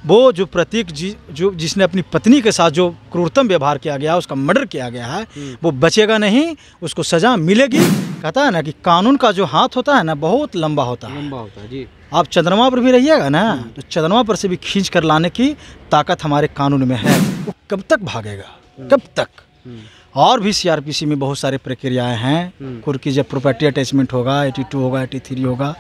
वो जो प्रतीक जो जिसने अपनी पत्नी के साथ जो क्रूरतम व्यवहार किया गया, उसका मर्डर किया गया है, वो बचेगा नहीं, उसको सज़ा मिलेगी। कहता है ना कि कानून का जो हाथ होता है ना, बहुत लंबा होता है जी। आप चंद्रमा पर भी रहिएगा ना, तो चंद्रमा पर से भी खींच कर लाने की ताकत हमारे कानून में है। वो कब तक भागेगा, कब तक? और भी सीआरपीसी में बहुत सारी प्रक्रियाएं हैं। कुर्की जब प्रॉपर्टी अटैचमेंट होगा, 82 होगा, 83 होगा,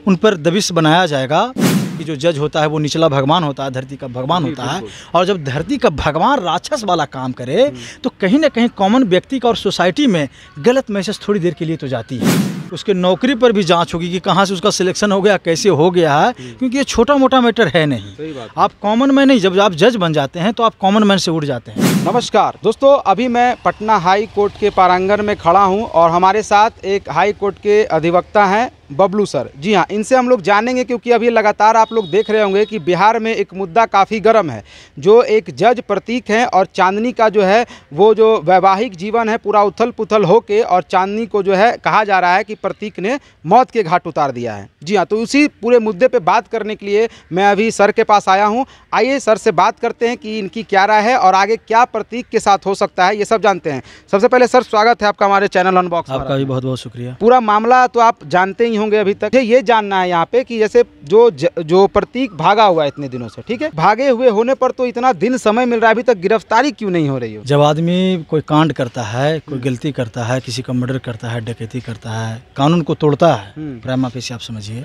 उन पर दबिश बनाया जाएगा कि जो जज होता है वो निचला भगवान होता है, धरती का भगवान होता है। और जब धरती का भगवान राक्षस वाला काम करे तो कहीं ना कहीं कॉमन व्यक्ति का और सोसाइटी में गलत मैसेज थोड़ी देर के लिए तो जाती है। उसके नौकरी पर भी जांच होगी कि कहाँ से उसका सिलेक्शन हो गया, कैसे हो गया है, क्योंकि ये छोटा मोटा मैटर है नहीं। आप कॉमन मैन नहीं, जब आप जज बन जाते हैं तो आप कॉमन मैन से उड़ जाते हैं। नमस्कार दोस्तों, अभी मैं पटना हाई कोर्ट के प्रांगण में खड़ा हूं और हमारे साथ एक हाई कोर्ट के अधिवक्ता हैं बबलू सर। जी हाँ, इनसे हम लोग जानेंगे क्योंकि अभी लगातार आप लोग देख रहे होंगे कि बिहार में एक मुद्दा काफ़ी गर्म है। जो एक जज प्रतीक हैं और चांदनी का जो है वो जो वैवाहिक जीवन है पूरा उथल पुथल होके, और चांदनी को जो है कहा जा रहा है कि प्रतीक ने मौत के घाट उतार दिया है। जी हाँ, तो उसी पूरे मुद्दे पे बात करने के लिए मैं अभी सर के पास आया हूँ। आइए सर से बात करते हैं कि इनकी क्या राय है और आगे क्या प्रतीक के साथ हो सकता है, ये सब जानते हैं। सबसे पहले सर स्वागत है आपका हमारे चैनल अनबॉक्स। आपका भी बहुत बहुत शुक्रिया। पूरा मामला तो आप जानते ही होंगे अभी तक। ये जानना है यहाँ पे कि जैसे जो प्रतीक भागा हुआ है इतने दिनों से, ठीक है, भागे हुए होने पर तो इतना दिन समय मिल रहा है, अभी तक गिरफ्तारी क्यों नहीं हो रही हो? जब आदमी कोई कांड करता है, कोई गलती करता है, किसी का मर्डर करता है, डकैती करता है, कानून को तोड़ता है, प्राइमा फेसी आप समझिए,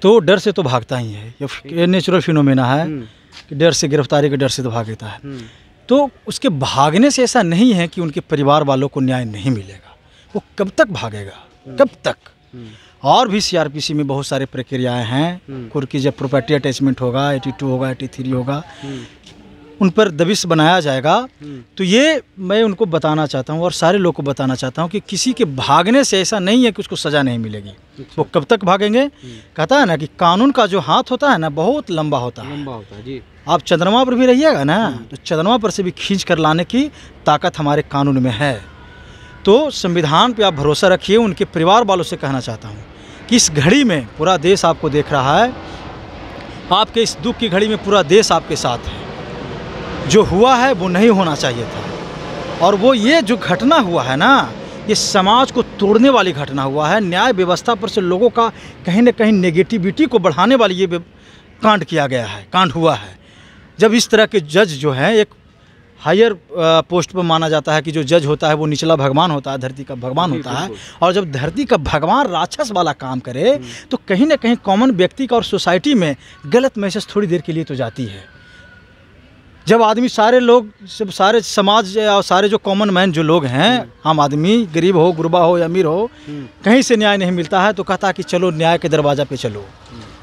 तो डर से तो भागता ही है। ये नेचुरल फिनोमेना है कि डर से, गिरफ्तारी के डर से तो भागता है। तो उसके भागने से ऐसा नहीं है कि उनके परिवार वालों को न्याय नहीं मिलेगा। वो कब तक भागेगा, कब तक? और भी सीआरपीसी में बहुत सारी प्रक्रियाएं हैं। कुर्की जब प्रॉपर्टी अटैचमेंट होगा, 82 होगा, 83 होगा, उन पर दबिश बनाया जाएगा। तो ये मैं उनको बताना चाहता हूँ और सारे लोग को बताना चाहता हूँ कि किसी के भागने से ऐसा नहीं है कि उसको सज़ा नहीं मिलेगी। वो कब तक भागेंगे? कहता है ना कि कानून का जो हाथ होता है ना, बहुत लंबा होता है जी। आप चंद्रमा पर भी रहिएगा ना, तो चंद्रमा पर से भी खींच कर लाने की ताकत हमारे कानून में है। तो संविधान पे आप भरोसा रखिए। उनके परिवार वालों से कहना चाहता हूँ कि इस घड़ी में पूरा देश आपको देख रहा है। आपके इस दुख की घड़ी में पूरा देश आपके साथ है। जो हुआ है वो नहीं होना चाहिए था, और वो ये जो घटना हुआ है ना, ये समाज को तोड़ने वाली घटना हुआ है। न्याय व्यवस्था पर से लोगों का कहीं ना कहीं नेगेटिविटी को बढ़ाने वाली ये कांड किया गया है, कांड हुआ है। जब इस तरह के जज जो हैं, एक हायर पोस्ट पर माना जाता है कि जो जज होता है वो निचला भगवान होता है, धरती का भगवान होता है। और जब धरती का भगवान राक्षस वाला काम करे तो कहीं ना कहीं कॉमन व्यक्ति का और सोसाइटी में गलत मैसेज थोड़ी देर के लिए तो जाती है। जब आदमी, सारे लोग, सब सारे समाज और सारे जो कॉमन मैन जो लोग हैं, आम आदमी, गरीब हो, गुरबा हो या अमीर हो, कहीं से न्याय नहीं मिलता है तो कहता है कि चलो न्याय के दरवाज़ा पे चलो।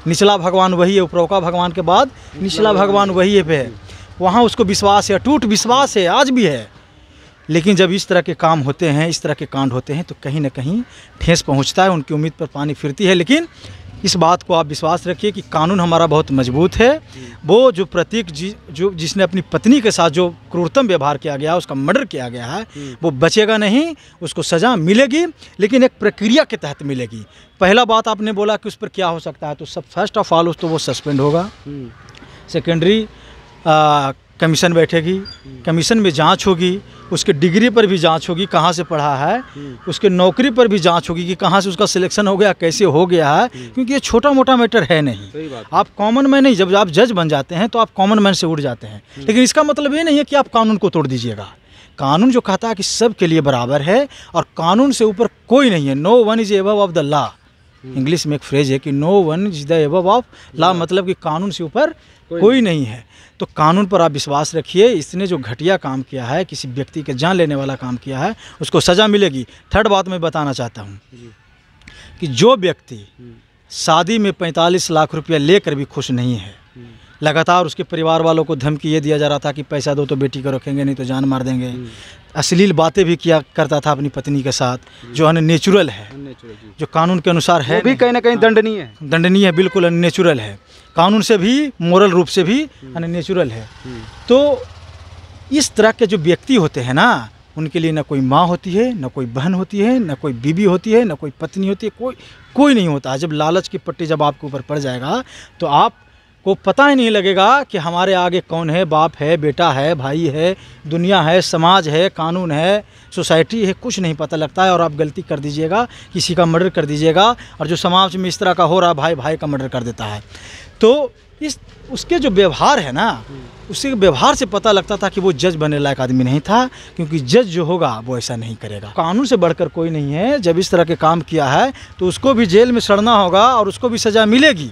निचला भगवान वही है, उपरोक्ता भगवान के बाद निचला भगवान वही है पे है। वहाँ उसको विश्वास है, अटूट विश्वास है, आज भी है। लेकिन जब इस तरह के काम होते हैं, इस तरह के कांड होते हैं, तो कहीं ना कहीं ठेस पहुँचता है, उनकी उम्मीद पर पानी फिरती है। लेकिन इस बात को आप विश्वास रखिए कि कानून हमारा बहुत मजबूत है। वो जो प्रतीक जो जिसने अपनी पत्नी के साथ जो क्रूरतम व्यवहार किया गया, उसका मर्डर किया गया है, वो बचेगा नहीं, उसको सज़ा मिलेगी, लेकिन एक प्रक्रिया के तहत मिलेगी। पहला बात आपने बोला कि उस पर क्या हो सकता है, तो सब फर्स्ट ऑफ ऑल तो वो सस्पेंड होगा। सेकेंडरी कमीशन बैठेगी, कमीशन में जांच होगी, उसके डिग्री पर भी जांच होगी, कहाँ से पढ़ा है, उसके नौकरी पर भी जांच होगी कि कहाँ से उसका सिलेक्शन हो गया, कैसे हो गया है, क्योंकि ये छोटा मोटा मैटर है नहीं। आप कॉमन मैन नहीं, जब आप जज बन जाते हैं तो आप कॉमन मैन से उड़ जाते हैं। लेकिन इसका मतलब ये नहीं है कि आप कानून को तोड़ दीजिएगा। कानून जो कहता है कि सब के लिए बराबर है और कानून से ऊपर कोई नहीं है। No one is above of the law. English में एक फ्रेज है कि no one is the above of law, मतलब कि कानून से ऊपर कोई नहीं है। तो कानून पर आप विश्वास रखिए। इसने जो घटिया काम किया है, किसी व्यक्ति के जान लेने वाला काम किया है, उसको सज़ा मिलेगी। थर्ड बात मैं बताना चाहता हूँ कि जो व्यक्ति शादी में 45 लाख रुपया लेकर भी खुश नहीं है, लगातार उसके परिवार वालों को धमकी ये दिया जा रहा था कि पैसा दो तो बेटी को रखेंगे, नहीं तो जान मार देंगे, अश्लील बातें भी किया करता था अपनी पत्नी के साथ, जो अननेचुरल है, जो कानून के अनुसार है, भी कहीं ना कहीं दंडनीय है। दंडनीय है, बिल्कुल अननेचुरल है, कानून से भी, मोरल रूप से भी अननेचुरल है। तो इस तरह के जो व्यक्ति होते हैं ना, उनके लिए ना कोई माँ होती है, ना कोई बहन होती है, ना कोई बीवी होती है, ना कोई पत्नी होती है, कोई नहीं होता। जब लालच की पट्टी जब आपके ऊपर पड़ जाएगा तो आप को पता ही नहीं लगेगा कि हमारे आगे कौन है, बाप है, बेटा है, भाई है, दुनिया है, समाज है, कानून है, सोसाइटी है, कुछ नहीं पता लगता है। और आप गलती कर दीजिएगा, किसी का मर्डर कर दीजिएगा, और जो समाज में इस तरह का हो रहा, भाई भाई का मर्डर कर देता है। तो उसके जो व्यवहार है ना, उसके व्यवहार से पता लगता था कि वो जज बनने लायक आदमी नहीं था, क्योंकि जज जो होगा वो ऐसा नहीं करेगा। कानून से बढ़कर कोई नहीं है। जब इस तरह के काम किया है तो उसको भी जेल में सड़ना होगा और उसको भी सज़ा मिलेगी।